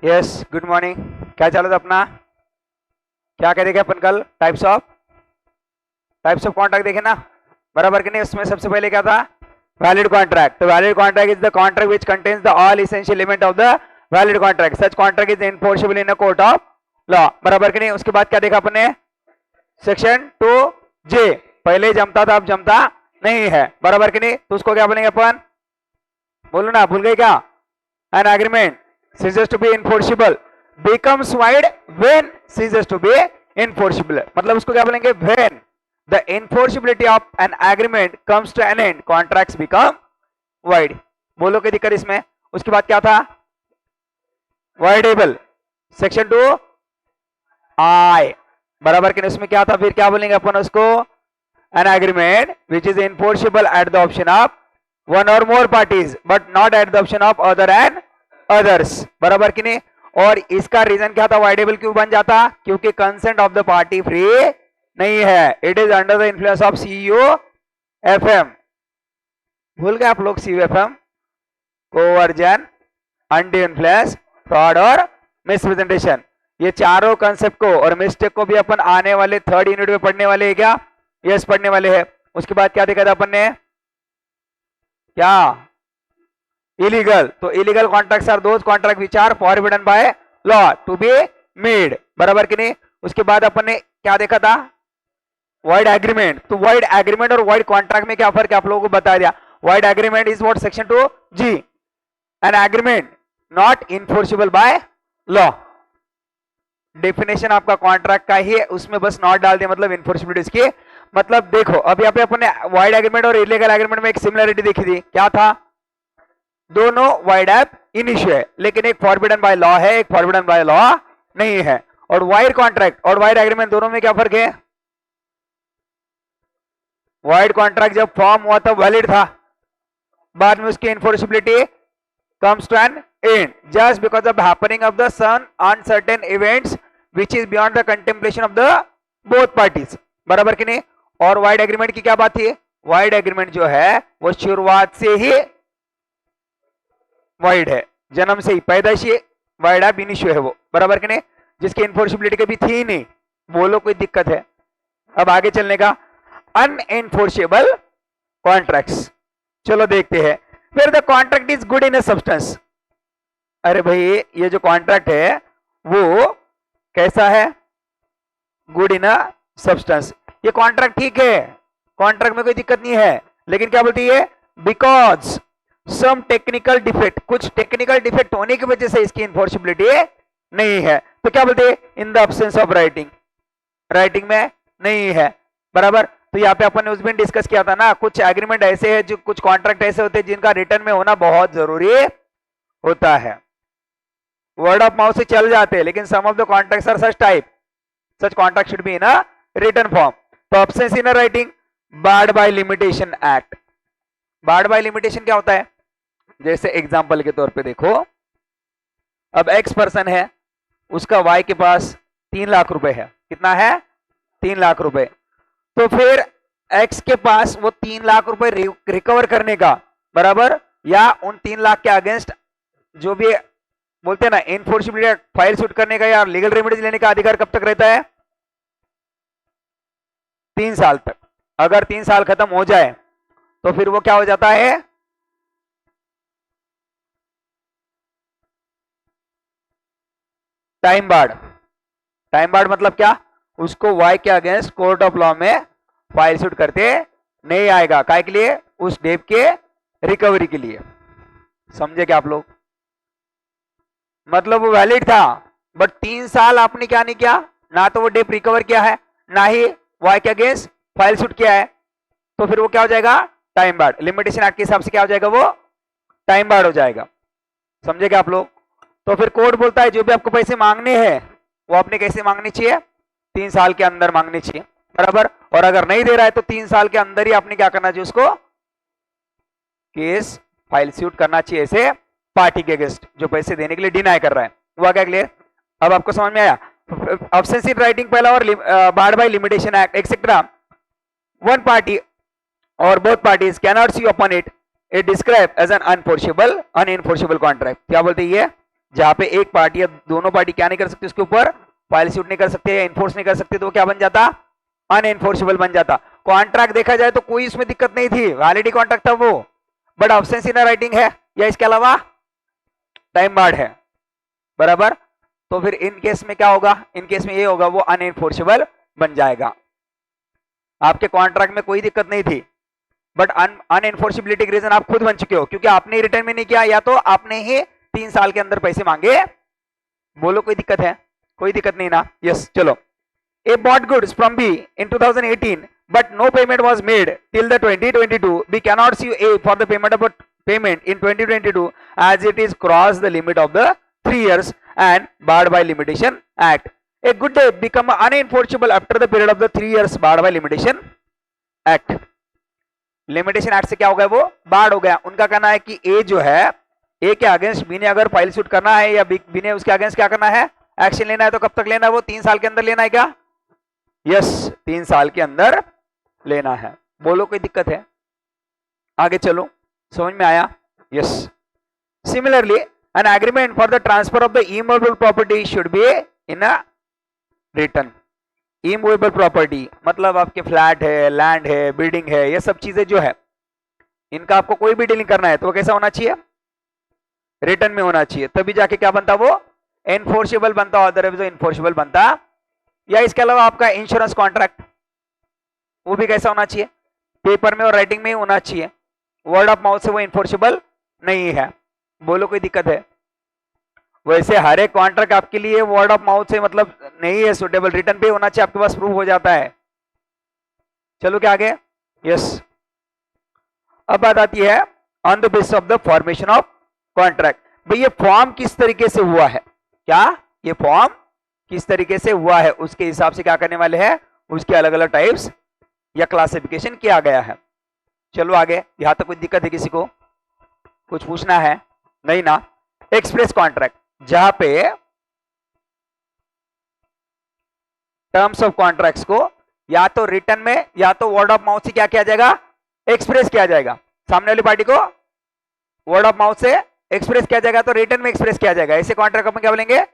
Yes, good morning. क्या चल रहा था अपना? क्या कह देखे अपन कल? टाइप्स ऑफ कॉन्ट्रैक्ट देखे ना, बराबर कि नहीं? उसमें सबसे पहले क्या था? Valid contract. तो valid contract is the contract which contains the all essential element of the valid contract. Such contract is enforceable in a court of law, बराबर कि नहीं? उसके बाद क्या देखा अपन ने? सेक्शन 2J पहले जमता था, अब जमता नहीं है, बराबर कि नहीं? तो उसको क्या बोलेंगे अपन? बोलो ना, भूल गए क्या? An agreement ceases to be enforceable becomes void when ceases to be enforceable। मतलब उसको क्या बोलेंगे? when the enforceability of an agreement comes to an end contracts become void। बोलो कोई दिक्कत इसमें? उसके बाद क्या था? voidable सेक्शन 2I, बराबर कि नहीं? उसमें क्या था? फिर क्या बोलेंगे अपन उसको? an agreement which is enforceable at the option of one or more parties but not at the option of other and others, बराबर कि नहीं? और इसका रीजन क्या था? वाइडेबल क्यों बन जाता? क्योंकि consent of the party free नहीं है। It is under the influence of CUFM। भूल गए आप लोग? CUFM coercion, undue influence, fraud और मिसप्रेजेंटेशन। ये चारों कंसेप्ट को और मिस्टेक को भी अपन आने वाले 3rd यूनिट में पढ़ने वाले हैं क्या? यस, पढ़ने वाले हैं। उसके बाद क्या देखा था अपन ने? क्या? इलीगल। तो illegal contracts are those contract which are forbidden by law to be made, बराबर कि नहीं? उसके बाद अपन ने क्या देखा था? Wide agreement. तो वाइड एग्रीमेंट और वाइड कॉन्ट्रैक्ट में क्या फर्क है आप लोगों को बता दिया। Wide agreement is what? Section 2G, an agreement not enforceable by law. Definition आपका कॉन्ट्रैक्ट का ही है, उसमें बस नॉट डाल दिया, मतलब इन्फोर्सेबिलिटी इसकी। मतलब देखो, अब यहाँ पे अपन ने वाइड एग्रीमेंट और इलीगल एग्रीमेंट में एक सिमिलरिटी देखी थी। क्या था? दोनों वाइड एप इनिशियो है, लेकिन एक फॉरबिडन बाय लॉ है, एक फॉरबिडन बाय लॉ नहीं है। और वाइड कॉन्ट्रैक्ट और वाइड एग्रीमेंट दोनों में क्या फर्क है? वाइड कॉन्ट्रैक्ट जब फॉर्म हुआ था वैलिड था, बाद में उसकी enforceability comes to an end just because of happening of the sun uncertain events which is beyond the contemplation of the both parties, बराबर कि नहीं? और वाइड एग्रीमेंट की क्या बात थी? वाइड एग्रीमेंट जो है वो शुरुआत से ही वाइड है, जन्म से ही पैदाइशी वाइड एप इनिशियो है वो, बराबर कि नहीं? जिसकी इन्फोर्सेबिलिटी कभी थी ही नहीं। बोलो कोई दिक्कत है? अब आगे चलने का। अनएनफोर्सेबल कॉन्ट्रैक्ट्स, चलो देखते हैं। फिर the contract is good in a substance. अरे भाई, ये जो कॉन्ट्रैक्ट है वो कैसा है? Good in a substance. ये कॉन्ट्रैक्ट ठीक है, कॉन्ट्रैक्ट में कोई दिक्कत नहीं है, लेकिन क्या बोलती है? बिकॉज सम टेक्निकल डिफेक्ट, कुछ टेक्निकल डिफेक्ट होने की वजह से इसकी इन्फोर्सेबिलिटी नहीं है। तो क्या बोलते हैं? In the absence of writing, writing में नहीं है, बराबर। तो यहाँ पे अपन ने उस दिन डिस्कस किया था ना, कुछ एग्रीमेंट ऐसे हैं, जो कुछ कॉन्ट्रैक्ट ऐसे होते हैं जिनका रिटर्न में होना बहुत जरूरी होता है। वर्ड ऑफ माउथ से चल जाते हैं, लेकिन some of the contracts are such type, such contract should be in a written form. तो absence in a writing, barred by limitation act. Barred by limitation क्या होता है? जैसे एग्जांपल के तौर पे देखो, अब एक्स पर्सन है, उसका वाई के पास 3 लाख रुपए है। कितना है? 3 लाख रुपए। तो फिर एक्स के पास वो 3 लाख रुपए रिकवर करने का, बराबर, या उन 3 लाख के अगेंस्ट जो भी बोलते हैं ना इन्फोर्सेबिलिटी फाइल शूट करने का या लीगल रेमेडीज लेने का अधिकार कब तक रहता है? 3 साल तक। अगर 3 साल खत्म हो जाए तो फिर वो क्या हो जाता है? Time barred. टाइम बार्ड मतलब क्या? उसको वाई के अगेंस्ट कोर्ट ऑफ लॉ में फाइल शूट करते नहीं आएगा। काय के लिए? उस डेप के रिकवरी के लिए। समझे क्या आप लोग? मतलब वो वैलिड था, बट 3 साल आपने क्या नहीं किया, ना तो वो डेप रिकवर किया है, ना ही वाई के अगेंस्ट फाइल शूट किया है। तो फिर वो क्या हो जाएगा? Time barred. लिमिटेशन एक्ट के हिसाब से क्या हो जाएगा? वो टाइम बार्ड हो जाएगा। समझे क्या आप लोग? तो फिर कोर्ट बोलता है जो भी आपको पैसे मांगने हैं वो आपने कैसे मांगने चाहिए? 3 साल के अंदर मांगने चाहिए, बराबर। और अगर नहीं दे रहा है तो 3 साल के अंदर ही आपने क्या करना चाहिए? उसको केस फाइल शूट करना चाहिए ऐसे पार्टी के अगेंस्ट जो पैसे देने के लिए डिनाई कर रहा है। हुआ क्या क्लियर? अब आपको समझ में आया? एब्सेंस इन राइटिंग पहला, और barred by limitation act etcetera. One party और both parties cannot sue upon it, it described as an unenforceable contract. क्या बोलते हैं ये? जहां पे एक पार्टी या दोनों पार्टी क्या नहीं कर सकती, उसके ऊपर फाइल सूट नहीं कर सकते या इन्फोर्स नहीं कर सकते, तो वो क्या बन जाता, अनएनफोर्सेबल बन जाता। कॉन्ट्रैक्ट देखा जाए तो कोई इसमें दिक्कत नहीं थी, वैलिडी कॉन्ट्रैक्ट था वो, बट ऑब्सेंस इन राइटिंग है या इसके अलावा टाइम बार्ड है, बराबर। तो फिर इन केस में क्या होगा, इन केस में ये होगा, वो अनएनफोर्सेबल बन जाएगा। आपके कॉन्ट्रैक्ट में कोई दिक्कत नहीं थी, बट अनएनफोर्सिबिलिटी रीजन आप खुद बन चुके हो, क्योंकि आपने रिटर्न में नहीं किया, या तो आपने ही 3 साल के अंदर पैसे मांगे। बोलो कोई दिक्कत है, कोई दिक्कत नहीं ना, यस। चलो, A bought goods from B in 2018, but no payment was made till the 2022. B cannot sue A for the payment of a payment in 2022 as it is crossed the limit of the 3 years and barred by Limitation Act. A good debt become unenforceable after the period of the 3 years barred by Limitation Act. Limitation act से क्या हो गया, वो board हो गया। उनका कहना है कि ए जो है, ए के अगेंस्ट बी ने अगर फाइल सूट करना है या बी ने उसके अगेंस्ट क्या करना है, एक्शन लेना है, तो कब तक लेना है, वो 3 साल के अंदर लेना है क्या, यस 3 साल के अंदर लेना है। बोलो कोई दिक्कत है, आगे चलो, समझ में आया, yes. Similarly an agreement for the transfer of the immovable property should be in a return. Immovable property मतलब आपके फ्लैट है, लैंड है, बिल्डिंग है, ये सब चीजें जो है, इनका आपको कोई भी डीलिंग करना है तो वो कैसा होना चाहिए, रिटर्न में होना चाहिए, तभी जाके क्या बनता, वो एनफोर्सेबल बनता, अदरवाइज इनफोर्सेबल बनता। या इसके अलावा आपका इंश्योरेंस कॉन्ट्रैक्ट, वो भी कैसा होना चाहिए, पेपर में और राइटिंग में ही होना चाहिए, वर्ड ऑफ माउथ से वो इनफोर्सेबल नहीं है। बोलो कोई दिक्कत है, वैसे हर एक कॉन्ट्रैक्ट आपके लिए वर्ड ऑफ माउथ से मतलब नहीं है सुटेबल, रिटर्न पे होना चाहिए, आपके पास प्रूफ हो जाता है। चलो क्या आगे, यस। अब बात आती है on the basis of the formation of contract. भाई ये फॉर्म किस तरीके से हुआ है, क्या ये फॉर्म किस तरीके से हुआ है, उसके हिसाब से क्या करने वाले हैं, उसके अलग अलग टाइप्स या क्लासिफिकेशन किया गया है। चलो आगे, यहां तक कोई दिक्कत है किसी को, कुछ पूछना है, नहीं ना। एक्सप्रेस कॉन्ट्रैक्ट, जहां पे टर्म्स ऑफ कॉन्ट्रैक्ट्स को या तो रिटर्न में या तो वर्ड ऑफ माउथ से क्या किया जाएगा, एक्सप्रेस किया जाएगा। सामने वाली पार्टी को वर्ड ऑफ माउथ से एक्सप्रेस किया जाएगा तो रिटर्न में एक्सप्रेस किया जाएगा, ऐसे कॉन्ट्रैक्ट अपन क्या बोलेंगे,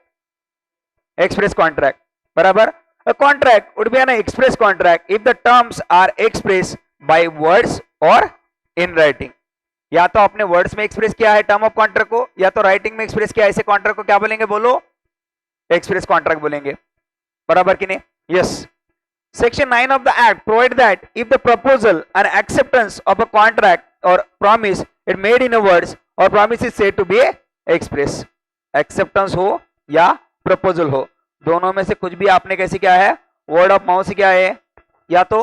एक्सप्रेस कॉन्ट्रैक्ट, बराबर। A contract would be an express contract if the terms are expressed by words or in writing. या तो आपने वर्ड्स में एक्सप्रेस किया है टर्म ऑफ कॉन्ट्रैक्ट को, या तो राइटिंग में एक्सप्रेस किया है, ऐसे कॉन्ट्रैक्ट को क्या बोलेंगे, बोलो एक्सप्रेस कॉन्ट्रैक्ट बोलेंगे, बराबर कि नहीं, yes. Section 9 of the act provide that if the proposal and acceptance of a contract or promise it made in a words or promise is said to be express, acceptance हो या proposal हो, दोनों में से कुछ भी आपने कैसे क्या है, वर्ड ऑफ माउथ से क्या है या तो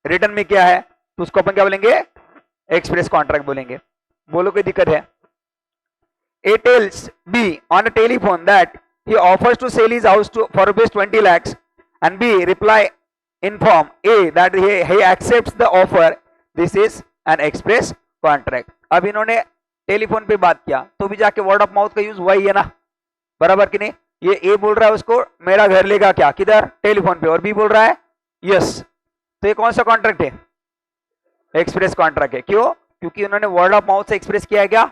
रिटर्न में क्या है, तो उसको अपन क्या बोलेंगे, एक्सप्रेस कॉन्ट्रैक्ट बोलेंगे। बोलो कोई दिक्कत है। A tells B on a telephone that he offers to sell his house for rupees 20 lakhs and B reply inform A that he accepts the offer. This is an express contract. अब इन्होंने telephone पे बात किया तो भी जाके word of mouth का use हुआ ही है ना, बराबर कि नहीं। ये ए बोल रहा है उसको मेरा घर लेगा क्या, किधर, टेलीफोन पे, और बी बोल रहा है यस, तो ये कौन सा कॉन्ट्रैक्ट है, एक्सप्रेस कॉन्ट्रैक्ट है। क्यों, क्योंकि उन्होंने वर्ड ऑफ माउथ से एक्सप्रेस किया है क्या,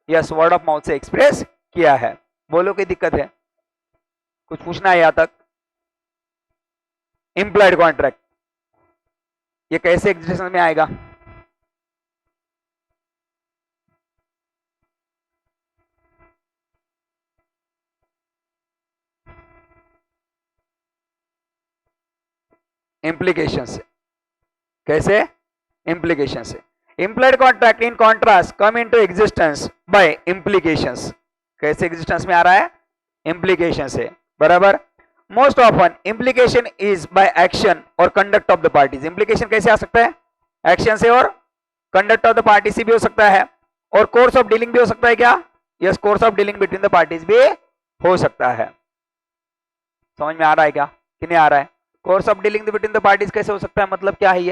यस वर्ड ऑफ माउथ से एक्सप्रेस किया है। बोलो कोई दिक्कत है, कुछ पूछना है यहां तक। इंप्लॉयड कॉन्ट्रैक्ट, ये कैसे एग्जीक्यूशन में आएगा, इंप्लीकेशन से, कैसे, इंप्लीकेशन से। Employed contract in contrast come into existence by implications, कैसे एग्जिस्टेंस में आ रहा है, इंप्लीकेशन से, बराबर। Most often implication is by action और conduct of the parties. Implication कैसे आ सकता है, एक्शन से और कंडक्ट ऑफ द पार्टी से भी हो सकता है, और कोर्स ऑफ डीलिंग भी हो सकता है क्या, yes course of dealing between the parties भी हो सकता है। समझ में आ रहा है क्या कि नहीं आ रहा है, course of dealing between the parties कैसे हो सकता है, मतलब क्या है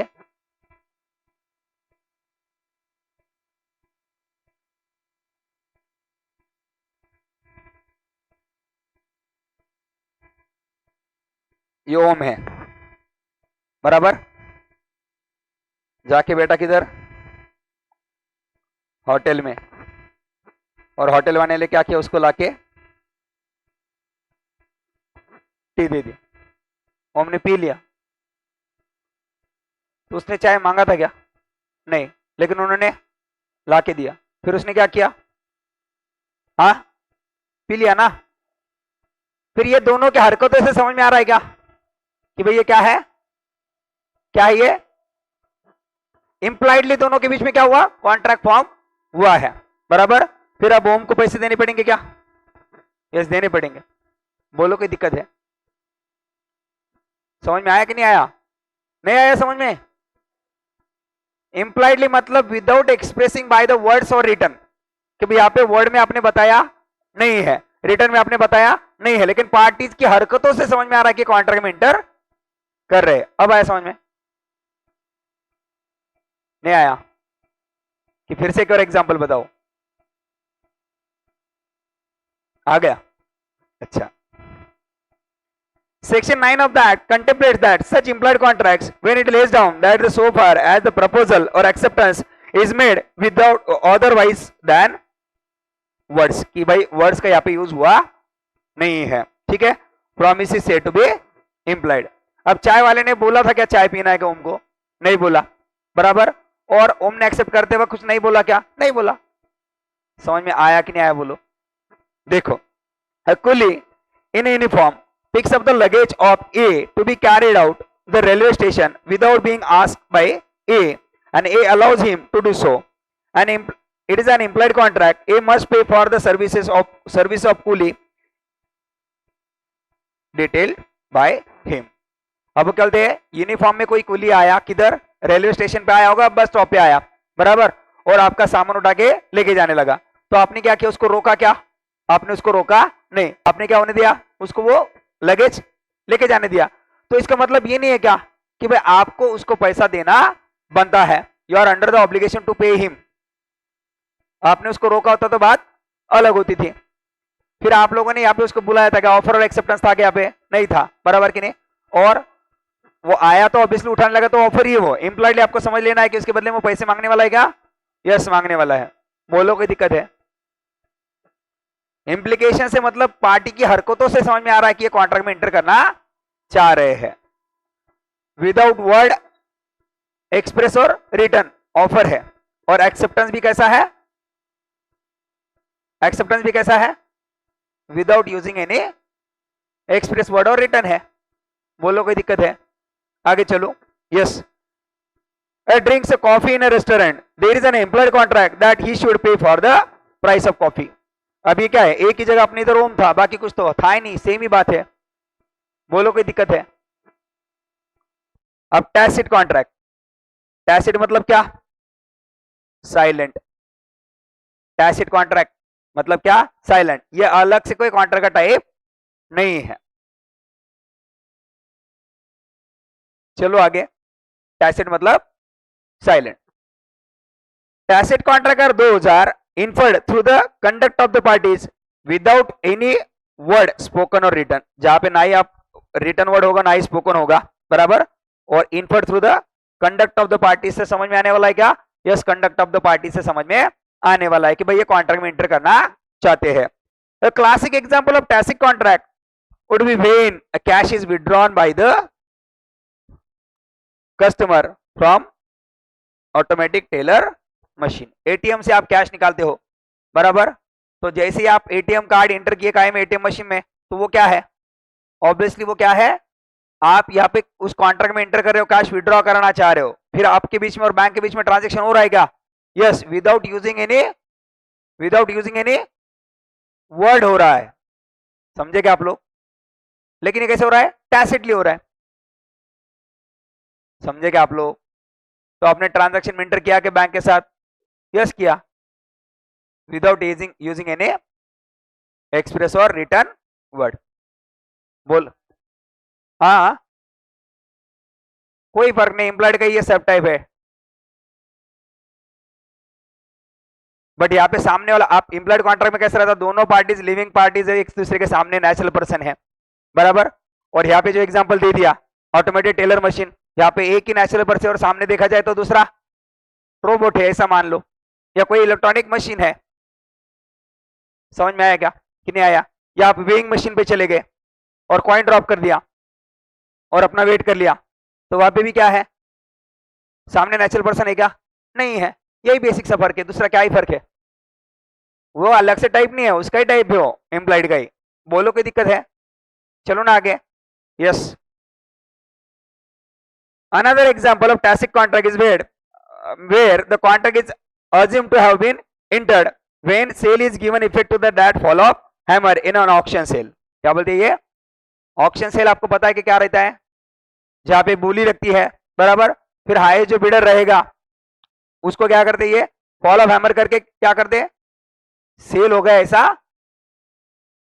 ये ओम है, बराबर। जाके बेटा किधर, होटल में, और होटल वाले ने क्या किया, उसको लाके टी दे दी, ओम ने पी लिया, तो उसने चाय मांगा था क्या? नहीं, लेकिन उन्होंने ला के दिया, फिर उसने क्या किया? हाँ, पी लिया ना। फिर ये दोनों के हरकतों से समझ में आ रहा है क्या कि भाई ये क्या है, क्या है ये? इंप्लाइडली दोनों के बीच में क्या हुआ? कॉन्ट्रैक्ट फॉर्म हुआ है, बराबर। फिर अब ओम को पैसे देने पड़ेंगे क्या? यस, देने पड़ेंगे। बोलो कोई दिक्कत है? समझ में आया कि नहीं आया? नहीं आया समझ में? इंप्लाइडली मतलब without expressing by the words और रिटर्न, कि भाई यहाँ पे वर्ड में आपने बताया नहीं है, रिटर्न में आपने बताया नहीं है, लेकिन पार्टीज की हरकतों से समझ में आ रहा है कि कॉन्ट्रैक्ट में इंटर कर रहे हैं। अब आया समझ में? नहीं आया कि फिर से एक और एग्जांपल बताओ? आ गया? अच्छा। Section 9 of the Act contemplates that such implied contracts, when it lays down that so far as the proposal or acceptance is made without otherwise than words, कि भाई words का यहाँ पे यूज हुआ नहीं है, ठीक है। Promise is said to be implied। अब चाय वाले ने बोला था क्या चाय पीना है क्या ओम को? नहीं बोला, बराबर। और ओम ने एक्सेप्ट करते वक्त कुछ नहीं बोला क्या? नहीं बोला। समझ में आया कि नहीं आया बोलो? देखो, a coolie in uniform picks up the luggage of A to be carried out the railway station without being asked by A, and A allows him to do so, and it is an implied contract. A must pay for the service of coolie detailed by him। अब चलते हैं, uniform में कोई कुली आया, किधर? Railway station पे आया होगा, बस स्टॉप पे आया, बराबर, और आपका सामान उठा के लेके जाने लगा, तो आपने क्या किया? उसको रोका क्या? आपने उसको रोका नहीं, आपने क्या होने दिया? उसको वो लगेज लेके जाने दिया। तो इसका मतलब ये नहीं है क्या कि भाई आपको उसको पैसा देना बनता है, you are under the obligation to pay him. आपने उसको रोका होता तो बात अलग होती थी। फिर आप लोगों ने यहाँ पे उसको बुलाया था क्या? ऑफर और एक्सेप्टेंस था क्या? यहाँ पे नहीं था, बराबर कि नहीं? और वो आया तो ऑब्वियसली उठाने लगा, तो ऑफर ही वो इंप्लॉयडली आपको समझ लेना है कि उसके बदले में पैसे मांगने वाला है क्या? यस, मांगने वाला है। बोलो कोई दिक्कत है? इंप्लीकेशन से मतलब पार्टी की हरकतों से समझ में आ रहा है कि ये कॉन्ट्रैक्ट में एंटर करना चाह रहे हैं। विदाउट वर्ड, एक्सप्रेस और रिटर्न ऑफर है, और एक्सेप्टेंस भी कैसा है? एक्सेप्टेंस भी कैसा है? Without using any express word और रिटर्न है। बोलो कोई दिक्कत है? आगे चलो। Yes, a drinks a coffee in a restaurant, there is an implied contract that he should pay for the price of coffee। अब ये क्या है? एक ही जगह अपने इधर ओम था, बाकी कुछ तो था ही नहीं, सेम ही बात है। बोलो कोई दिक्कत है? अब टैसिट कॉन्ट्रैक्ट, टैसिट मतलब क्या? साइलेंट। टैसिट कॉन्ट्रैक्ट मतलब क्या? साइलेंट। ये अलग से कोई कॉन्ट्रैक्ट का टाइप नहीं है। चलो आगे, टैसिट मतलब silent. Tacit contract are those are inferred through the conduct of the parties without any word spoken or written, जहां पे ना ही आप रिटर्न वर्ड होगा ना ही स्पोकन होगा, बराबर। और inferred through the conduct of the parties से समझ में आने वाला है क्या? Yes, conduct of the party से समझ में आने वाला है कि भाई ये कॉन्ट्रैक्ट में एंटर करना चाहते हैं। A classic example of tacit contract would be when a cash is withdrawn by the customer from automatic teller machine. ATM से आप कैश निकालते हो, बराबर। तो जैसे ही आप एटीएम कार्ड एंटर किए कायम एटीएम मशीन में, तो वो क्या है? ऑब्वियसली वो क्या है? आप यहाँ पे उस कॉन्ट्रैक्ट में एंटर कर रहे हो, कैश विड्रॉ कराना चाह रहे हो, फिर आपके बीच में और बैंक के बीच में ट्रांजेक्शन हो रहा है क्या? Yes, without using any word हो रहा है। समझे क्या आप लोग? लेकिन ये कैसे हो रहा है? टैसिटली हो रहा है। समझे क्या आप लोग? तो आपने ट्रांजैक्शन में एंटर किया कि बैंक के साथ? यस किया, विदाउट यूजिंग एनी एक्सप्रेस और रिटर्न वर्ड। बोल, हाँ, कोई फर्क नहीं, इंप्लॉयड का ये सब टाइप है। बट यहाँ पे सामने वाला, आप इंप्लॉयड कॉन्ट्रैक्ट में कैसे रहता? दोनों पार्टीज लिविंग पार्टीज है, एक दूसरे के सामने नेचुरल पर्सन है, बराबर। और यहाँ पे जो एग्जांपल दे दिया ऑटोमेटेड टेलर मशीन, यहाँ पे एक ही नेचुरल पर्सन और सामने देखा जाए तो दूसरा रोबोट है, ऐसा मान लो, या कोई इलेक्ट्रॉनिक मशीन है। समझ में आया क्या कि नहीं आया? या आप वेइंग मशीन पे चले गए और कॉइन ड्रॉप कर दिया और अपना वेट कर लिया, तो वहां पे भी क्या है, सामने नेचुरल पर्सन है क्या, नहीं है। यही बेसिक सा फर्क है, दूसरा क्या ही फर्क है, वो अलग से टाइप नहीं है, उसका ही टाइप है वो, एम्प्लॉयड का ही। बोलो कोई दिक्कत है, चलो ना आगे। Yes, another example of tacit contract is where the contract is assumed to have been entered when sale is given effect to the that fall of hammer in an auction sale। क्या बोलते हैं ये, auction cell आपको पता है कि क्या रहता है, जहां पे बोली रखती है, बराबर, फिर हाई जो बिडर रहेगा उसको क्या करते ये, फॉल ऑफ हैमर करके क्या करते हैं, सेल हो गया ऐसा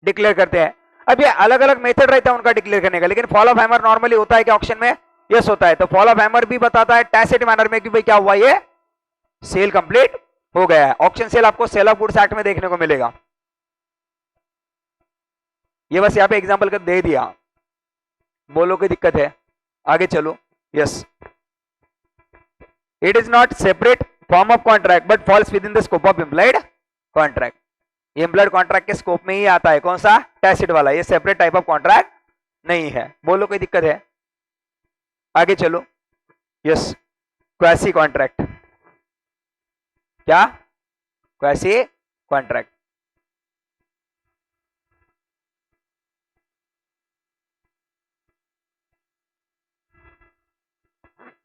डिक्लेयर करते हैं। अब ये अलग अलग मेथड रहता है उनका डिक्लेयर करने का, लेकिन फॉल ऑफ हैमर नॉर्मली होता है कि ऑक्शन में, यस होता है। तो फॉल ऑफ हैमर भी बताता है टैसिट मैनर में कि भाई क्या हुआ, ये सेल कंप्लीट हो गया है। ऑक्शन सेल आपको सेल ऑफ गुड्स एक्ट में देखने को मिलेगा। ये बस यहाँ पे एग्जांपल कर दे दिया, बोलो कोई दिक्कत है, आगे चलो। Yes, it is not separate form of contract but falls within the scope of employed contract. ये एम्प्लॉयड कॉन्ट्रैक्ट के स्कोप में ही आता है, कौन सा, टैसिट वाला। ये सेपरेट टाइप ऑफ कॉन्ट्रैक्ट नहीं है, बोलो कोई दिक्कत है, आगे चलो। यस, क्वासी कॉन्ट्रैक्ट, क्या, क्वासी कॉन्ट्रैक्ट।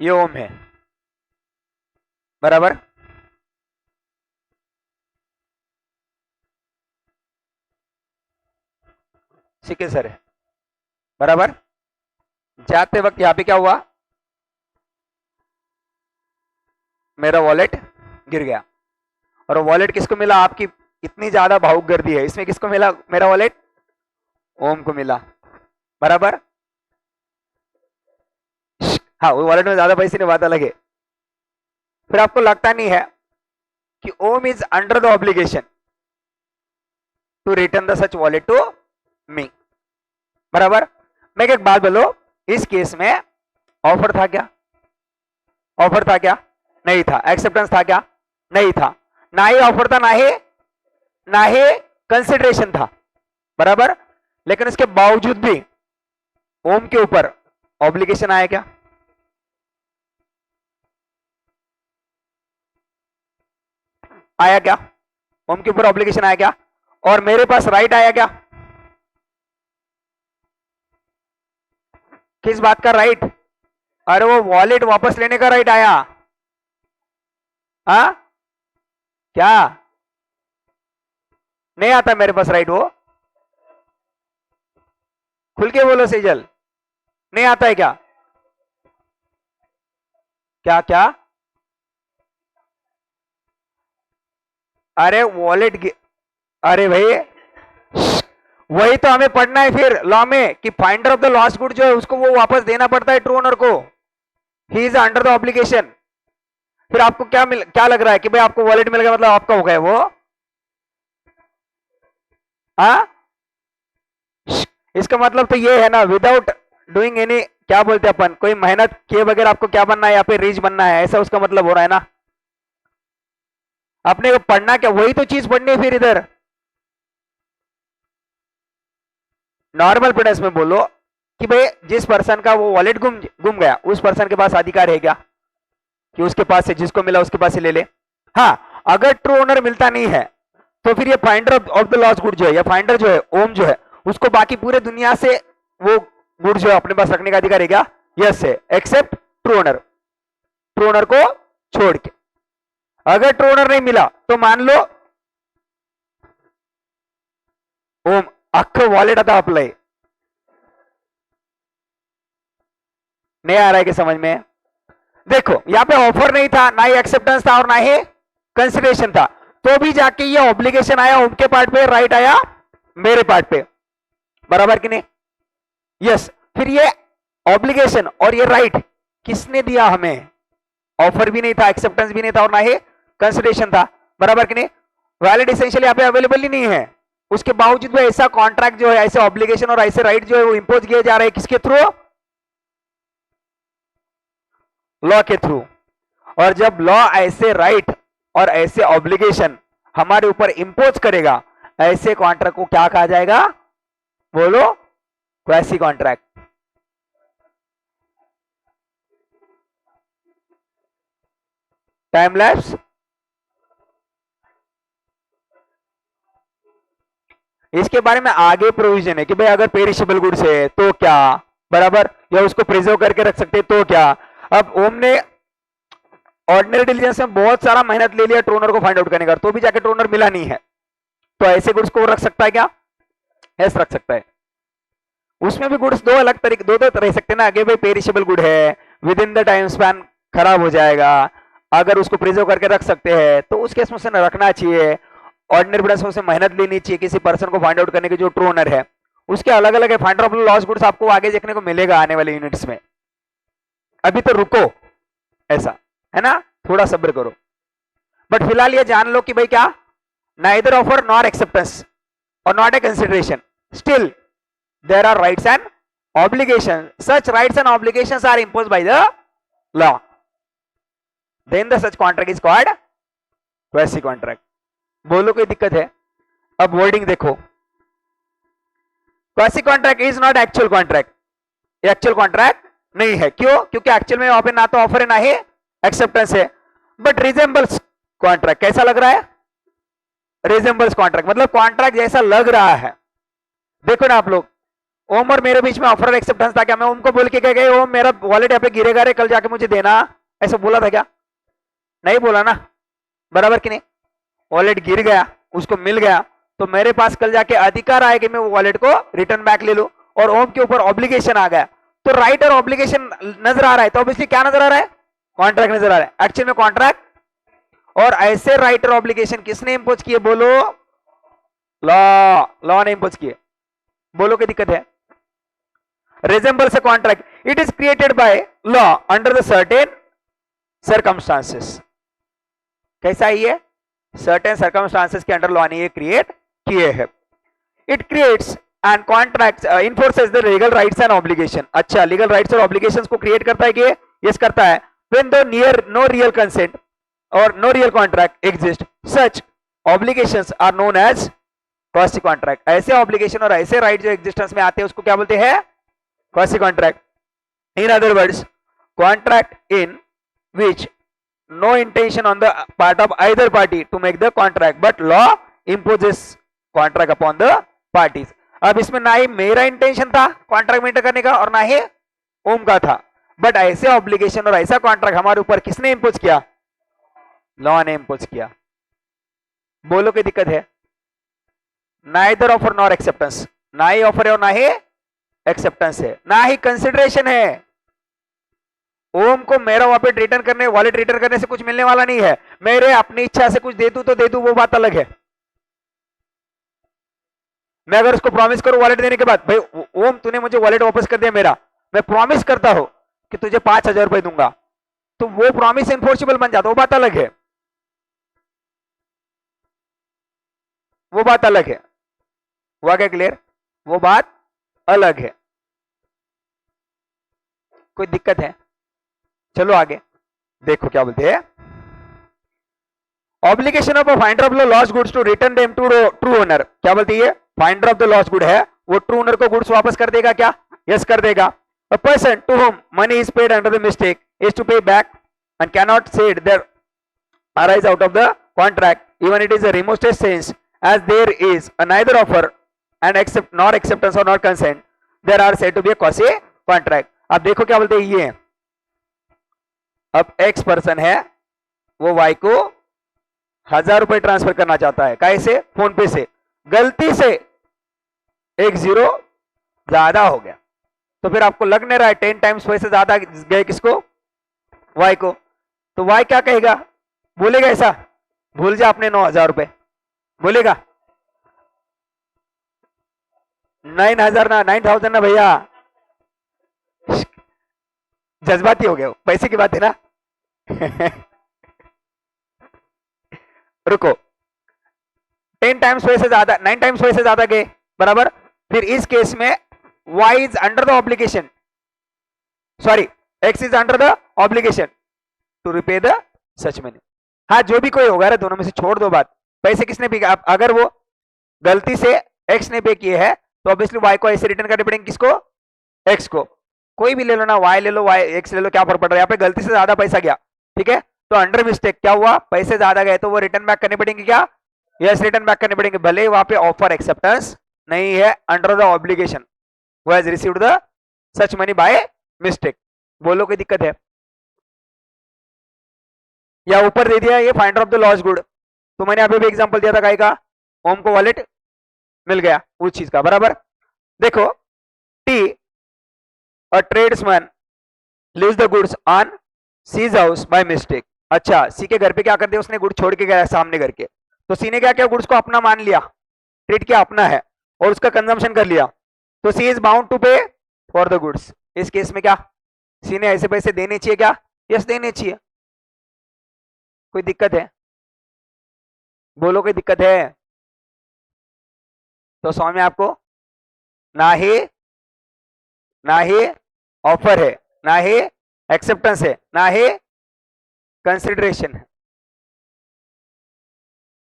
ये ओम है, बराबर, सिक्के सर है, बराबर। जाते वक्त यहां पे क्या हुआ, मेरा वॉलेट गिर गया, और वॉलेट किसको मिला, आपकी इतनी ज्यादा भावुक गर्दी है, इसमें किसको मिला, मेरा वॉलेट ओम को मिला, बराबर। हाँ, वो वॉलेट में ज्यादा पैसे नहीं, बात अलग है। फिर आपको लगता नहीं है कि Om is under the obligation to return the such wallet to me, बराबर। मैं एक बात बोलो, इस केस में ऑफर था क्या, ऑफर था क्या, नहीं था। एक्सेप्टेंस था क्या, नहीं था। ना ही ऑफर था, ना ही कंसिडरेशन था, बराबर। लेकिन इसके बावजूद भी ओम के ऊपर ऑब्लिगेशन आया क्या, आया क्या, ओम के ऊपर ऑब्लिगेशन आया क्या, और मेरे पास राइट आया क्या, किस बात का राइट, अरे वो वॉलेट वापस लेने का राइट आया। हाँ, क्या नहीं आता मेरे पास राइट, वो खुल के बोलो सेजल, नहीं आता है क्या, क्या क्या, अरे वॉलेट, अरे भाई वही तो हमें पढ़ना है फिर लॉ में, कि finder of the lost good जो है उसको वो वापस देना पड़ता है ट्रू ओनर को, he is under the obligation. फिर आपको क्या लग रहा है कि भाई आपको वॉलेट मिल गया मतलब आपका हो गया वो, हाँ, इसका मतलब तो ये है ना, विदाउट डूइंग एनी, क्या बोलते हैं अपन, कोई मेहनत किए बगैर आपको क्या बनना है, यहाँ पे रिच बनना है, ऐसा उसका मतलब हो रहा है ना। अपने को पढ़ना क्या, वही तो चीज पढ़नी है फिर इधर। नॉर्मल प्रोडक्ट्स में बोलो कि भाई जिस पर्सन का वो वॉलेट गुम गया, उस पर्सन के पास अधिकार है क्या कि उसके पास से, जिसको मिला उसके पास से ले ले। हाँ, अगर ट्रू ओनर मिलता नहीं है तो फिर ये finder of the lost good जो है, या फाइंडर जो है ओम जो है, उसको बाकी पूरे दुनिया से वो गुड जो है अपने पास रखने का अधिकार है क्या, यस है, except true owner, true owner को छोड़ के। अगर ट्रू ओनर नहीं मिला तो मान लो ओम अख्खं वॉलेट आता आपलं, नहीं आ रहा है कि समझ में। देखो यहां पे ऑफर नहीं था, ना ही एक्सेप्टेंस था, और ना ही कंसिडरेशन था, तो भी जाके ये ऑब्लिगेशन आया ओम के पार्ट पे, राइट आया मेरे पार्ट पे, बराबर कि नहीं। यस, फिर ये ऑब्लिगेशन और ये राइट किसने दिया हमें, ऑफर भी नहीं था, एक्सेप्टेंस भी नहीं था, और ना ही कंसिडरेशन था, बराबर कि नहीं। वैलिड एसेंशियल यहाँ पे अवेलेबल ही नहीं है, उसके बावजूद भी ऐसा कॉन्ट्रैक्ट जो है, ऐसे ऑब्लिगेशन और ऐसे राइट जो है वो इंपोज किए जा रहे हैं, किसके थ्रू, लॉ के थ्रू। और जब लॉ ऐसे राइट और ऐसे ऑब्लिगेशन हमारे ऊपर इंपोज करेगा, ऐसे कॉन्ट्रैक्ट को क्या कहा जाएगा, बोलो, क्वासी कॉन्ट्रैक्ट। टाइम लैप्स, इसके बारे में आगे प्रोविजन है कि भाई अगर पेरिशेबल गुड्स है तो क्या, बराबर, या उसको प्रिजर्व करके रख सकते तो क्या। अब ओम ने ऑर्डिनरी डिलीजेंस में बहुत सारा मेहनत ले लिया ट्रोनर को फाइंड आउट करने का, तो भी जाके ट्रोनर मिला नहीं है, तो ऐसे गुड्स को रख सकता है क्या? यस, रख सकता है। उसमें भी गुड्स दो अलग तरीके, दो रह सकते हैं ना, आगे भाई पेरिशेबल गुड है, with in the time span खराब हो जाएगा, अगर उसको प्रिजर्व करके रख सकते हैं तो उस केस में उसे रखना चाहिए। ऑर्डिनरी बिजनेस में उसे मेहनत लेनी चाहिए किसी पर्सन को फाइंड आउट करने के, जो ट्रू ओनर है उसके अलग अलग है। फाइंडर ऑफ लॉस्ट गुड्स आपको आगे देखने को मिलेगा आने वाले यूनिट्स में, अभी तो रुको, ऐसा है ना, थोड़ा सब्र करो। बट फिलहाल ये जान लो कि भाई क्या, नाइदर ऑफर नॉर एक्सेप्टेंस और not a consideration, still there are rights and obligation, such rights and obligations are imposed by the law, then the such contract is called quasi contract. बोलो कोई दिक्कत है? अब वर्डिंग देखो, quasi contract is not actual contract, actual contract नहीं है। क्यों? क्योंकि एक्चुअल में वहां पे ना तो ऑफर है ना ही एक्सेप्टेंस है, बट रिजेंबल्स कॉन्ट्रैक्ट। कैसा लग रहा है? रिजेंबल्स कॉन्ट्रैक्ट, मतलब कॉन्ट्रैक्ट जैसा लग रहा है। देखो ना आप लोग, ओम और मेरे बीच में ऑफर और एक्सेप्टेंस था क्या? मैं ओम को बोल के गए ओम मेरा वॉलेट यहाँ पे गिरेगा रे, कल जाके मुझे देना, ऐसा बोला था क्या? नहीं बोला ना, बराबर कि नहीं? वॉलेट गिर गया, उसको मिल गया, तो मेरे पास कल जाके अधिकार आए कि मैं वो वॉलेट को रिटर्न बैक ले लूं, और ओम के ऊपर ऑब्लिगेशन आ गया, तो राइट और ऑब्लिगेशन नजर आ रहा है, तो ऑब्वियसली क्या नजर आ रहा है? कॉन्ट्रैक्ट नजर आ रहा है। एक्चुअल में कॉन्ट्रैक्ट और ऐसे राइट और ऑब्लिगेशन किसने इंपोज किए? बोलो, लॉ, लॉ ने इंपोज किए। बोलो कोई दिक्कत है? Resembles a contract, it is created by law under the certain circumstances. कैसा है ये? सर्टेन सर्कमस्टांसेस के अंडर लॉ ने ये क्रिएट किए हैं। It creates and contracts enforces the legal rights and obligation. अच्छा, लीगल राइट्स और ऑब्लिगेशंस को क्रिएट करता है कि यस करता है। When the near no real consent और no real contract exist, such obligations are known as quasi contract. ऐसे ऑब्लिगेशन और ऐसे राइट जो एग्जिस्टेंस में आते हैं उसको क्या बोलते हैं? Quasi contract. In other words, contract in which no intention on the part of either party to make the contract, but law imposes contract upon the parties. अब इसमें ना ही मेरा इंटेंशन था कॉन्ट्रैक्ट मेंटेन करने का और ना ही ओम का था, बट ऐसे ऑब्लिगेशन और ऐसा कॉन्ट्रैक्ट हमारे ऊपर किसने इंपोज किया? लॉ ने इंपोज किया। बोलो कोई दिक्कत है? नाइदर ऑफर नॉर एक्सेप्टेंस, ना ही ऑफर है और ना ही एक्सेप्टेंस है, ना ही कंसिडरेशन है। ओम को मेरा वॉलेट रिटर्न करने से कुछ मिलने वाला नहीं है, मेरे अपनी इच्छा से कुछ दे दूं तो दे दूं, वो बात अलग है। मैं अगर उसको प्रॉमिस करूं वॉलेट देने के बाद, भाई ओम तूने मुझे वॉलेट वापस कर दिया मेरा, मैं प्रॉमिस करता हूं कि तुझे 5,000 रुपए दूंगा, तो वो प्रॉमिस इनफोर्सेबल बन जाता, वो बात अलग है, वो बात अलग है। हुआ क्या क्लियर? वो बात अलग है। कोई दिक्कत है? चलो आगे देखो क्या बोलते हैं। Obligation of a finder of the lost goods to return them to true owner. क्या बोलती है? Finder of the lost good है, वो ट्रू ओनर को गुड्स वापस कर देगा क्या? यस कर देगा। A person to whom money is paid under the mistake is to pay back and can not say it there arise out of the contract, even it is a remotest sense, as there is a neither offer and accept nor acceptance or not consent, there are said to be a quasi contract. अब देखो क्या बोलते हैं ये, अब x person है, वो Y को 1,000 रुपए ट्रांसफर करना चाहता है, कैसे? फोन पे से, गलती से एक जीरो ज्यादा हो गया, तो फिर आपको लग नहीं रहा है 10 टाइम्स पैसे ज्यादा गए किसको? वाई को। तो वाई क्या कहेगा? बोलेगा ऐसा, भूल जा अपने 9,000 रुपए, बोलेगा 9,000 ना भैया, जज्बाती हो गए, पैसे की बात है ना। रुको, 10 टाइम्स पैसे ज्यादा, 9 टाइम्स पैसे ज्यादा गए, बराबर। फिर इस केस में y is under the obligation, sorry x is under the obligation to repay the such money. हाँ, जो भी कोई होगा रे, दोनों में से छोड़ दो बात, पैसे किसने पे, अगर वो गलती से x ने पे किए हैं तो ऑब्वियसली y को ऐसे रिटर्न करने पड़ेंगे, किसको, x को। कोई भी ले लो ना, y ले लो, y x ले लो, क्या फर्क पड़ रहा है, यहाँ पे गलती से ज्यादा पैसा गया, ठीक है, तो अंडर मिस्टेक क्या हुआ, पैसे ज्यादा गए तो वो रिटर्न बैक करने पड़ेंगे, क्या, यस रिटर्न बैक करने पड़ेंगे, भले वहां पे ऑफर एक्सेप्टेंस नहीं है, अंडर द ऑब्लिगेशन वो has received the such money by mistake. बोलो कोई दिक्कत है, या ऊपर दे दिया ये finder of the lost good, तो मैंने अभी भी एग्जांपल दिया था काय का, ओम को वॉलेट मिल गया उस चीज का, बराबर। देखो T a tradesman leaves the goods on C's house by mistake. अच्छा, सी के घर पे क्या कर दिया उसने, गुड छोड़ के गया सामने करके, तो सी ने क्या किया, गुड्स को अपना मान लिया, ट्रीट किया अपना है, और उसका कंजम्पशन कर लिया, तो सी इज बाउंड टू पे फॉर द गुड्स। इस केस में क्या सी ने ऐसे पैसे देने चाहिए, क्या, यस देने चाहिए। कोई दिक्कत है, बोलो कोई दिक्कत है, तो समझ में आपको, ना ही ऑफर है, ना ही एक्सेप्टेंस है, ना ही कंसिडरेशन है,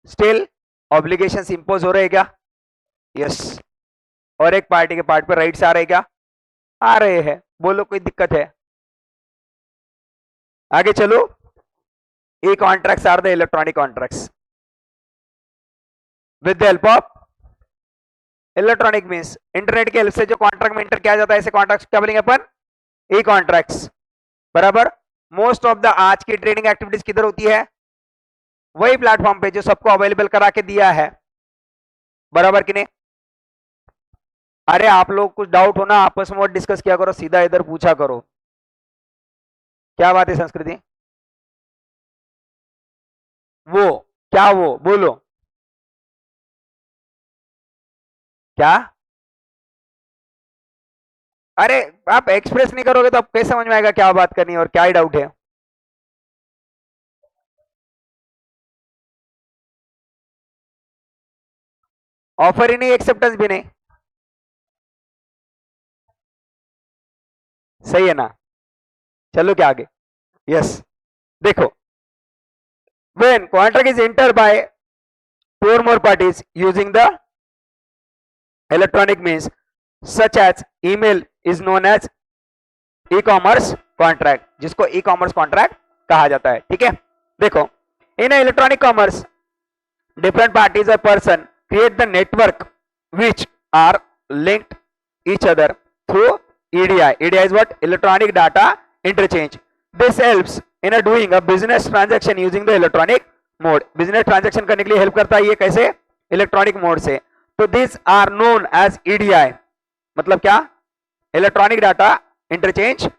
स्टिल ऑब्लिगेशंस इंपोज हो रहे क्या, यस, और एक पार्टी के पार्ट पे राइट्स आ रहे क्या, आ रहे हैं। बोलो कोई दिक्कत है, आगे चलो। E contracts are the electronic contracts with the help of electronic means, internet के हेल्प से जो कॉन्ट्रैक्ट में इंटर किया जाता है, ऐसे कॉन्ट्रैक्ट्स क्या बोलेंगे अपन, ई कॉन्ट्रैक्ट्स, बराबर। मोस्ट ऑफ द आज की ट्रेडिंग एक्टिविटीज किधर होती है, वही प्लेटफॉर्म पे जो सबको अवेलेबल करा के दिया है, बराबर कि नहीं। अरे आप लोग कुछ डाउट हो ना, आपस में डिस्कस किया करो, सीधा इधर पूछा करो, क्या बात है संस्कृति, वो क्या, वो बोलो क्या, अरे आप एक्सप्रेस नहीं करोगे तो आप कैसे समझ में आएगा क्या बात करनी है और क्या ही डाउट है। ऑफर ही नहीं, एक्सेप्टेंस भी नहीं, सही है ना। चलो क्या आगे, यस देखो, when contract is entered by two or more parties using the electronic means such as email is known as e-commerce contract, जिसको e-commerce contract कहा जाता है, ठीक है। देखो in electronic commerce different parties or person create the network which are linked each other through EDI. EDI is what, electronic data interchange. This helps in a doing a business transaction using the electronic mode. business transaction करने के लिए help करता है ये, कैसे, electronic mode से। तो these are known as EDI, मतलब क्या, electronic data interchange,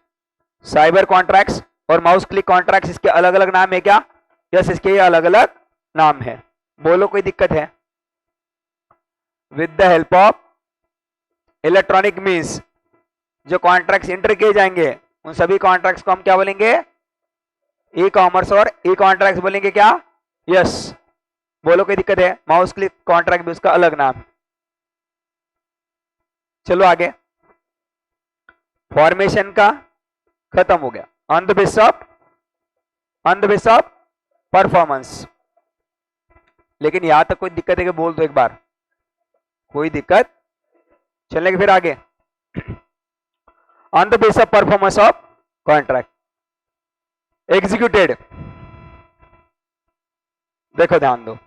cyber contracts और माउस क्लिक कॉन्ट्रैक्ट्स, इसके अलग अलग नाम है क्या, यस इसके ये अलग अलग नाम है। बोलो कोई दिक्कत है, with the help of electronic means जो कॉन्ट्रैक्ट्स इंटर किए जाएंगे उन सभी कॉन्ट्रैक्ट्स को हम क्या बोलेंगे, ई कॉमर्स और ई कॉन्ट्रैक्ट्स बोलेंगे क्या, यस। बोलो कोई दिक्कत है, माउस क्लिक कॉन्ट्रैक्ट भी उसका अलग नाम। चलो आगे, फॉर्मेशन का खत्म हो गया, on the base of performance. लेकिन यहां तक कोई दिक्कत है कि बोल दो एक बार, कोई दिक्कत, चलने के फिर आगे, on the base of performance of contract executed. देखो ध्यान दो,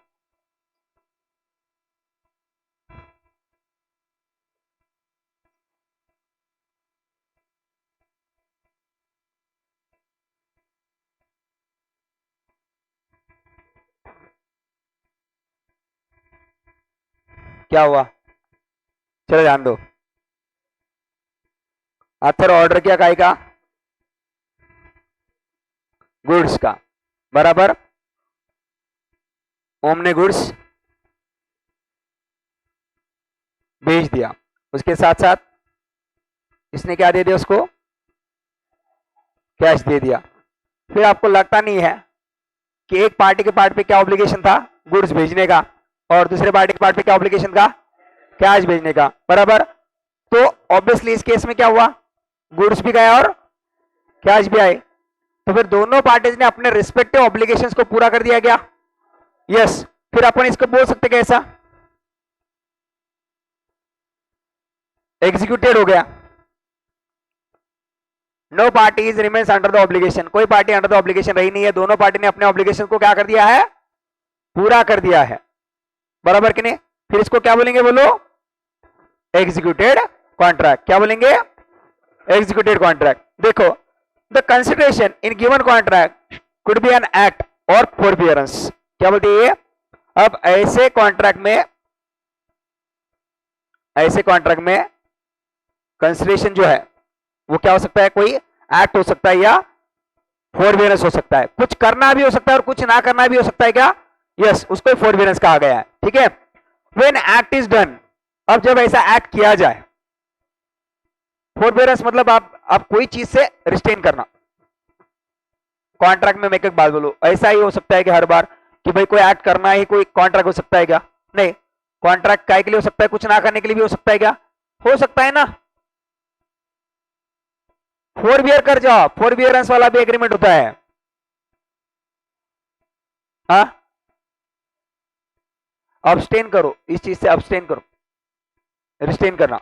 क्या हुआ, चलो ध्यान दो। आथर ऑर्डर किया काय का, गुड्स का, बराबर। ओम ने गुड्स भेज दिया, उसके साथ साथ इसने क्या दे दिया उसको, कैश दे दिया। फिर आपको लगता नहीं है कि एक पार्टी के पार्ट पे क्या ऑब्लिगेशन था, गुड्स भेजने का, और दूसरे पार्टी के पार्ट पे क्या ऑब्लिगेशन था, कैश भेजने का, बराबर। तो ऑब्वियसली इस केस में क्या हुआ, गुड्स भी गया और कैश भी आए, तो फिर दोनों पार्टीज ने अपने रिस्पेक्टिव ऑब्लिगेशंस को पूरा कर दिया गया, यस। फिर अपन इसको बोल सकते कैसा, एग्जीक्यूटेड हो गया। No party is remains under the obligation, कोई पार्टी अंडर द ऑब्लिगेशन रही नहीं है, दोनों पार्टी ने अपने ऑब्लिगेशन को क्या कर दिया है, पूरा कर दिया है, बराबर कि नहीं। फिर इसको क्या बोलेंगे बोलो, एग्जीक्यूटेड कॉन्ट्रैक्ट। क्या बोलेंगे, एग्जीक्यूटेड कॉन्ट्रैक्ट। देखो, the consideration in given contract could be an act और फॉरबियरेंस। क्या बोलते हैं ये, अब ऐसे कॉन्ट्रैक्ट में कंसिडरेशन जो है वो क्या हो सकता है, कोई एक्ट हो सकता है या फॉरबियरेंस हो सकता है, कुछ करना भी हो सकता है और कुछ ना करना भी हो सकता है। क्या, यस, उसको फॉरबियरेंस कहा गया है, ठीक है। व्हेन एक्ट इज डन, अब जब ऐसा एक्ट किया जाए, फॉरबियरेंस मतलब आप कोई चीज से रिस्ट्रेन करना। कॉन्ट्रैक्ट में मैं एक बात बोलूं, ऐसा ही हो सकता है कि हर बार कि भाई कोई एक्ट करना ही कोई कॉन्ट्रैक्ट हो सकता है क्या, नहीं। कॉन्ट्रैक्ट काय के लिए हो सकता है, कुछ ना करने के लिए भी हो सकता है। क्या हो सकता है ना, फॉरबियर कर जाओ, फॉरबियरेंस वाला भी एग्रीमेंट होता है। हाँ, अब्सटेन करो, इस चीज से अब्सटेन करो, रिस्ट्रेन करना।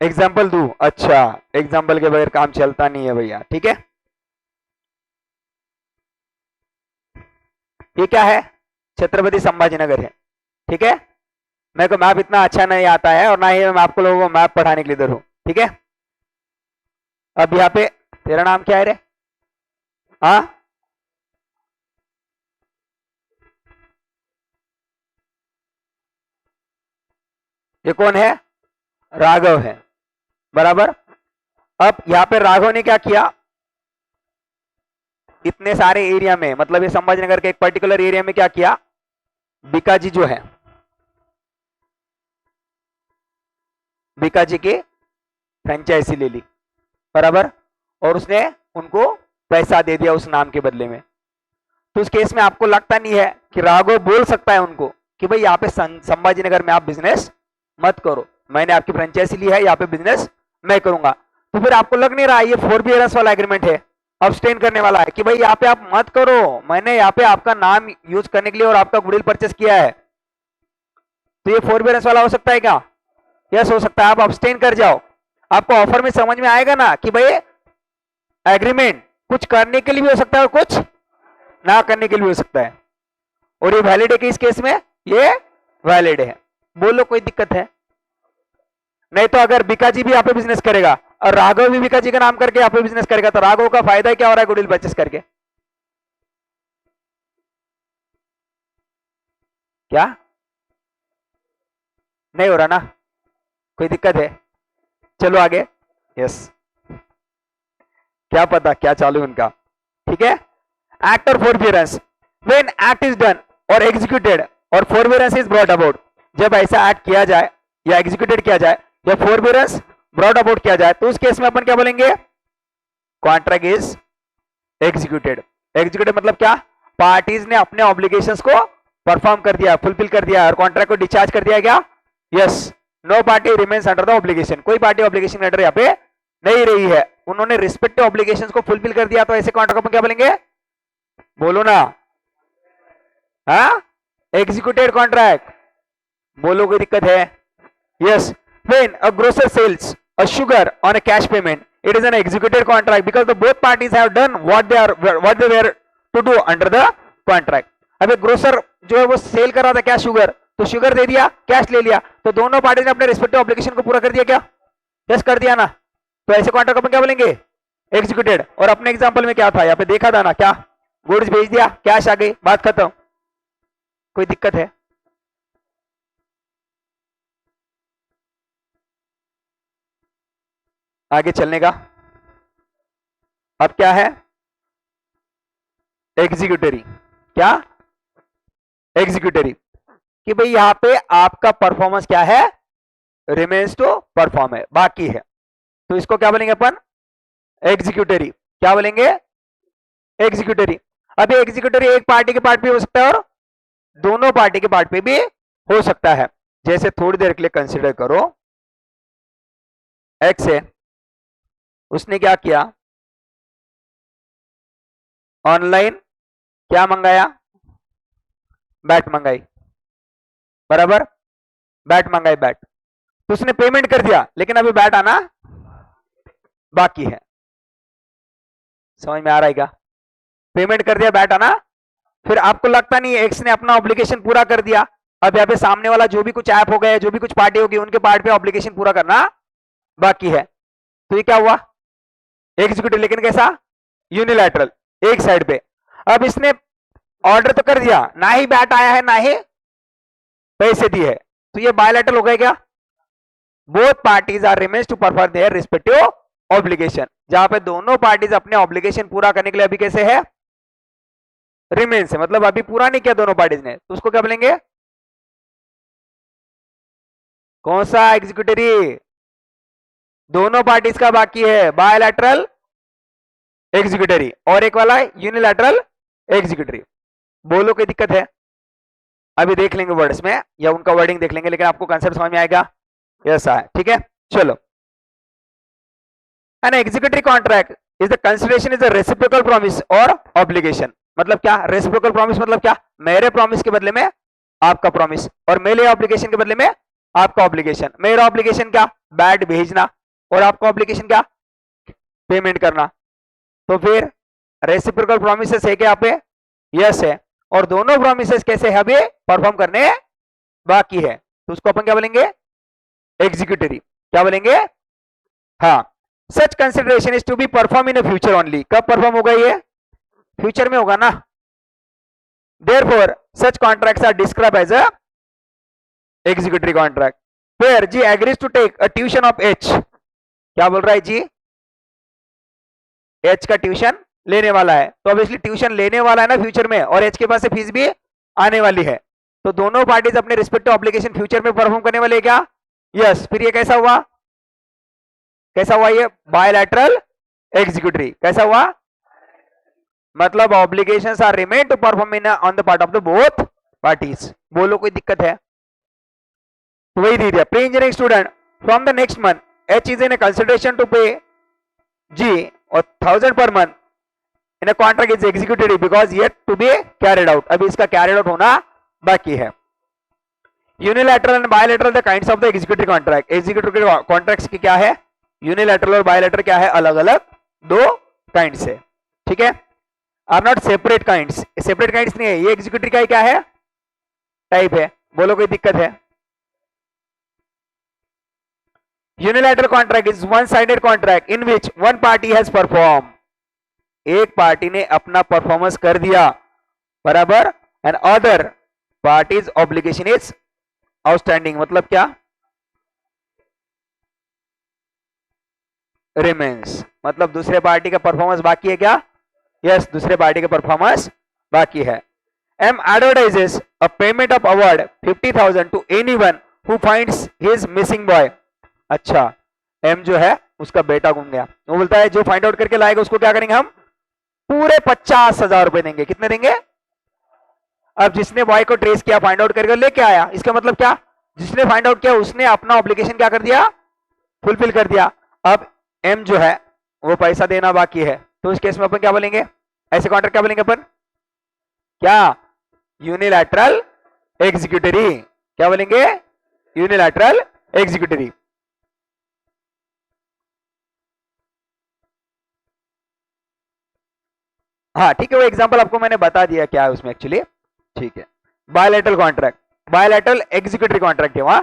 एग्जाम्पल दू, अच्छा, एग्जाम्पल के बगैर काम चलता नहीं है भैया, ठीक है। ये क्या है, छत्रपति संभाजीनगर है, ठीक है। मेरे को मैप इतना अच्छा नहीं आता है और ना ही मैं आपको लोगों को मैप पढ़ाने के लिए इधर हूं, ठीक है। अब यहाँ पे तेरा नाम क्या है रे, हाँ, ये कौन है, राघव है, बराबर। अब यहाँ पे राघव ने क्या किया, इतने सारे एरिया में, मतलब ये संभाजीनगर के एक पर्टिकुलर एरिया में क्या किया, बीकाजी जो है, बीकाजी की फ्रेंचाइजी ले ली, बराबर, और उसने उनको पैसा दे दिया उस नाम के बदले में। तो उस केस में आपको लगता नहीं है कि राघव बोल सकता है उनको कि भाई यहाँ पे संभाजीनगर में आप बिजनेस मत करो, मैंने आपकी फ्रेंचाइजी ली है, यहाँ पे बिजनेस मैं करूंगा। तो फिर आपको लग नहीं रहा ये फॉरबियरेंस वाला एग्रीमेंट है, अब्सटेन करने वाला है कि भाई यहाँ पे आप मत करो, मैंने यहाँ पे आपका नाम यूज करने के लिए और आपका गुडविल परचेस किया है। तो ये फॉरबियरेंस वाला हो सकता है क्या, यस हो सकता है। आप अब्सटेन कर जाओ, आपको ऑफर में समझ में आएगा ना कि भाई एग्रीमेंट कुछ करने के लिए भी हो सकता है और कुछ ना करने के लिए भी हो सकता है, और ये वैलिड है कि इस केस में ये वैलिड है। बोलो कोई दिक्कत है, नहीं तो अगर बीकाजी भी यहाँ पे बिजनेस करेगा और राघव भी बीकाजी का नाम करके यहाँ पे बिजनेस करेगा तो राघव का फायदा क्या हो रहा है गुडविल परचेस करके, क्या नहीं हो रहा ना, कोई दिक्कत है, चलो आगे। यस, क्या पता क्या चालू उनका, ठीक है। एक्ट और फॉरबियरेंस, व्हेन एक्ट इज डन और एग्जीक्यूटेड और फॉरबियरेंस इज ब्रॉट अबाउट, जब ऐसा एक्ट किया जाए या एग्जीक्यूटेड किया जाए या फॉरबियरेंस ब्रॉट अबाउट किया जाए, तो उस केस में अपन क्या बोलेंगे, कॉन्ट्रैक्ट इज एग्जीक्यूटेड। एग्जीक्यूटेड मतलब क्या, पार्टीज ने अपने ऑब्लिगेशंस को परफॉर्म कर दिया, फुलफिल कर दिया और कॉन्ट्रैक्ट को डिस्चार्ज कर दिया। क्या, yes, no party remains under the obligation, कोई पार्टी ऑब्लिगेशन अंडर यहाँ पे नहीं रही है, उन्होंने रिस्पेक्टिव ऑब्लिगेशंस को फुलफिल कर दिया। तो ऐसे कॉन्ट्रैक्ट को क्या बोलेंगे, बोलो ना, हाँ, एग्जीक्यूटेड कॉन्ट्रैक्ट। बोलो कोई दिक्कत है, yes. When a grocer sells a sugar on a cash payment, it is an executed contract because the both parties have done what they were to do under the contract। अब एक grocer जो है वो cell कर रहा था क्या, sugar, तो शुगर दे दिया, कैश ले लिया, तो दोनों पार्टी ने अपने रिस्पेक्टिव ऑब्लिगेशन को पूरा कर दिया। क्या, यस कर दिया ना, तो ऐसे कॉन्ट्रैक्ट अपन क्या बोलेंगे, एग्जीक्यूटेड। और अपने एग्जांपल में क्या था, यहाँ पे देखा था ना, क्या गुड्स भेज दिया, कैश आ गई, बात खत्म, कोई दिक्कत है। आगे चलने का, अब क्या है, एग्जीक्यूटरी। क्या, एग्जीक्यूटरी कि भाई यहां पे आपका परफॉर्मेंस क्या है, रिमेन्स टू परफॉर्म है, बाकी है, तो इसको क्या बोलेंगे अपन, एग्जीक्यूटरी। क्या बोलेंगे, एग्जीक्यूटरी। अभी एग्जीक्यूटरी एक पार्टी के पार्ट पे हो सकता है और दोनों पार्टी के पार्ट पे भी हो सकता है। जैसे थोड़ी देर के लिए कंसिडर करो, एक्स है, उसने क्या किया, ऑनलाइन क्या मंगाया, बैट मंगाई, बराबर, बैट मंगाई, बैट, तो उसने पेमेंट कर दिया, लेकिन अभी बैट आना बाकी है। समझ में आ रहा है क्या? पेमेंट कर दिया, बैट आना, फिर आपको लगता नहीं एक्स ने अपना ऑब्लिगेशन पूरा कर दिया, अब यहाँ पे सामने वाला जो भी कुछ ऐप हो गए, जो भी कुछ पार्टी होगी, उनके पार्ट पे ऑब्लिगेशन पूरा करना बाकी है। तो ये क्या हुआ? एग्जीक्यूटिव, लेकिन कैसा? यूनिलैटरल, एक साइड पे। अब इसने ऑर्डर तो कर दिया, ना ही बैट आया है ना ही पैसे दिए है, तो ये बायलैटरल हो गया क्या? Both parties are remains to perform their respective obligation, जहां पे दोनों पार्टीज अपने ऑब्लिगेशन पूरा करने के लिए अभी कैसे है? रिमेन्स है, मतलब अभी पूरा नहीं किया दोनों पार्टीज ने, तो उसको क्या बोलेंगे? कौन सा एग्जीक्यूटरी? दोनों पार्टीज का बाकी है बायलैटरल एग्जीक्यूटरी, और एक वाला यूनिलैटरल एग्जीक्यूटरी। बोलो कोई दिक्कत है? अभी देख लेंगे वर्ड्स में, या उनका वर्डिंग देख लेंगे, लेकिन आपको कंसेप्ट समझ में आएगा? ऐसा है, ठीक है, चलो। An executory contract is the consideration is the reciprocal promise और ऑब्लिगेशन। मतलब क्या? रेसिप्रोकल प्रॉमिस मतलब क्या? मेरे प्रॉमिस के बदले में आपका प्रॉमिस, और मेरे ऑब्लिगेशन के बदले में आपका ऑब्लिगेशन। मेरा ऑब्लिगेशन क्या? बैट भेजना, और आपका ऑब्लिगेशन क्या? पेमेंट करना। तो फिर रेसिप्रोकल प्रोमिसेस है क्या? पे यस है, और दोनों प्रोमिसेस कैसे है? अभी परफॉर्म करने बाकी है, तो उसको अपन क्या बोलेंगे? एग्जीक्यूटरी। क्या बोलेंगे? हाँ, such consideration is to be perform in a future only. कब परफॉर्म होगा? ये फ्यूचर में होगा ना। Therefore such contracts are describe as a executory contract. फिर G agrees to take a tuition of H. क्या बोल रहा है जी? एच का ट्यूशन लेने वाला है, तो ऑब्वियसली ट्यूशन लेने वाला है ना फ्यूचर में, और एच के पास से फीस भी आने वाली है, तो दोनों पार्टीज अपने रिस्पेक्टिव ऑब्लिगेशन फ्यूचर में परफॉर्म करने वाले क्या? यस। फिर ये कैसा हुआ? कैसा हुआ ये? Bilateral executory. कैसा हुआ? मतलब obligations are remain to perform in on the part of the both parties. बोलो कोई दिक्कत है? तो वही दे दिया, pre engineering student from the next month H is in consideration to pay G और 1000 per month in a contract is executed because yet to be carried out. अभी इसका कैरिड आउट होना बाकी है। Unilateral and bilateral the kinds of the executive contract. Executive contracts की क्या है? Unilateral और बायलैटरल क्या है? अलग अलग दो काइंड्स है, ठीक है, are not separate kinds. Separate kinds नहीं है, ये एग्जीक्यूटिव का ही क्या है? टाइप है। बोलो कोई दिक्कत है? Unilateral contract is one sided contract in which one party has perform. एक पार्टी ने अपना परफॉर्मेंस कर दिया, बराबर, and other parties obligation is outstanding. मतलब क्या? रिमेन्स, मतलब दूसरे पार्टी का परफॉर्मेंस बाकी है क्या? यस, दूसरे पार्टी का परफॉर्मेंस बाकी है। M advertises a payment of award 50,000 to anyone who finds his missing boy. अच्छा, एम जो है उसका बेटा गुम गया, वो बोलता है जो फाइंड आउट करके लाएगा उसको क्या करेंगे? हम पूरे 50,000 रुपए देंगे। कितने देंगे? अब जिसने बॉय को ट्रेस किया, फाइंड आउट करके लेके आया, इसका मतलब क्या? जिसने फाइंड आउट किया उसने अपना ऑब्लिगेशन क्या कर दिया? फुलफिल कर दिया। अब एम जो है वो पैसा देना बाकी है, तो इस केस में अपन क्या बोलेंगे? ऐसे कॉन्ट्रैक्ट क्या बोलेंगे अपन? क्या? Unilateral executory. क्या बोलेंगे? Unilateral executory. हाँ ठीक है, वो एग्जांपल आपको मैंने बता दिया क्या है उसमें एक्चुअली, ठीक है। Bilateral contract, bilateral executory contract है वहां।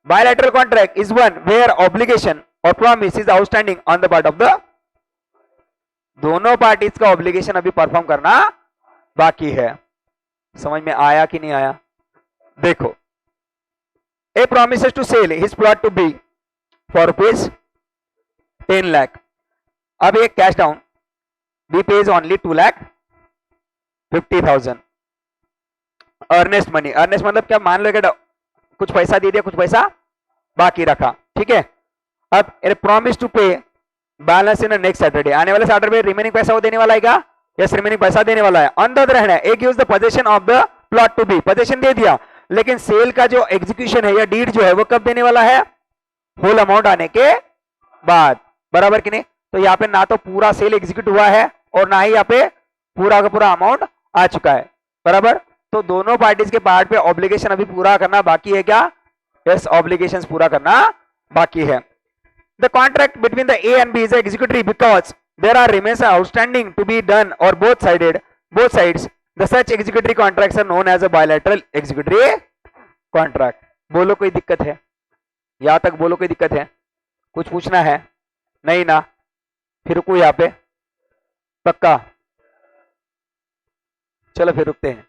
Bilateral contract is one where obligation और promise is outstanding on the part of the. दोनों पार्टीज का ऑब्लिगेशन अभी परफॉर्म करना बाकी है। समझ में आया कि नहीं आया? देखो, A promises to sell his plot to B for rupees 10 lakh. अब एक cash down, B pays only 2,50,000 earnest money. Earnest मतलब क्या? मान लो कि कुछ पैसा दे दिया, कुछ पैसा बाकी रखा, ठीक है। अब प्रॉमिस टू पे बैलेंस इन नेक्स्ट सैटरडे। आने वाले सैटरडे रिमेनिंग पैसा वो देने वाला है क्या? यस, रिमेनिंग पैसा देने वाला है। On the other hand A use the position of the plot to B. Position दे दिया, लेकिन सेल का जो एग्जीक्यूशन है या डीड जो है वो कब देने वाला है? होल अमाउंट आने के बाद, बराबर कि नहीं? तो यहाँ पे ना तो पूरा सेल एग्जीक्यूट हुआ है और ना ही यहाँ पे पूरा का पूरा अमाउंट आ चुका है, बराबर। तो दोनों पार्टीज के पार्ट पे ऑब्लिगेशन अभी पूरा करना बाकी है क्या? यस, ऑब्लिगेशंस पूरा करना बाकी है. The contract between the A and B is executory because there are remains outstanding to be done or both sides. The such executory contracts are known as a bilateral executory contract. बोलो कोई दिक्कत है? यहां तक बोलो कोई दिक्कत है? कुछ पूछना है? नहीं ना? फिर रुको यहाँ पे. पक्का? चलो फिर रुकते हैं.